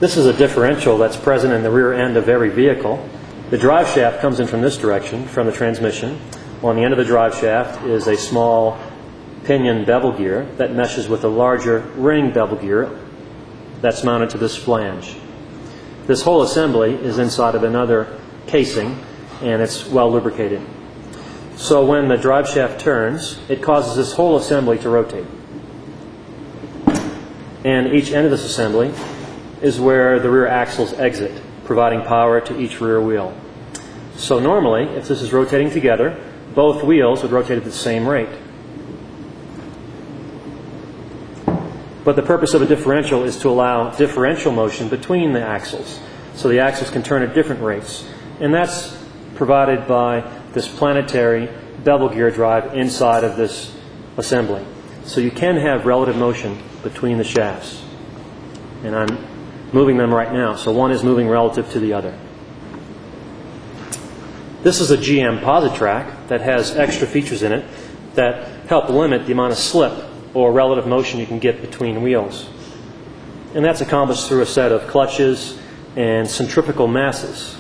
This is a differential that's present in the rear end of every vehicle. The drive shaft comes in from this direction, from the transmission. On the end of the drive shaft is a small pinion bevel gear that meshes with a larger ring bevel gear that's mounted to this flange. This whole assembly is inside of another casing, and it's well lubricated. So when the drive shaft turns, it causes this whole assembly to rotate. And each end of this assembly is where the rear axles exit, providing power to each rear wheel. So normally, if this is rotating together, both wheels would rotate at the same rate. But the purpose of a differential is to allow differential motion between the axles, so the axles can turn at different rates. And that's provided by this planetary bevel gear drive inside of this assembly. So you can have relative motion between the shafts. And I'm moving them right now, so one is moving relative to the other. This is a GM Positrack that has extra features in it that help limit the amount of slip or relative motion you can get between wheels. And that's accomplished through a set of clutches and centrifugal masses.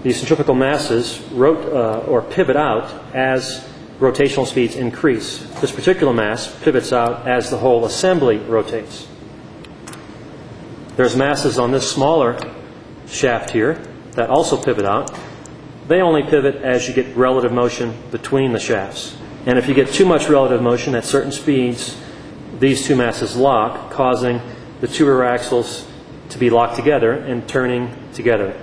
These centrifugal masses pivot out as rotational speeds increase. This particular mass pivots out as the whole assembly rotates. There's masses on this smaller shaft here that also pivot out. They only pivot as you get relative motion between the shafts. And if you get too much relative motion at certain speeds, these two masses lock, causing the two rear axles to be locked together and turning together.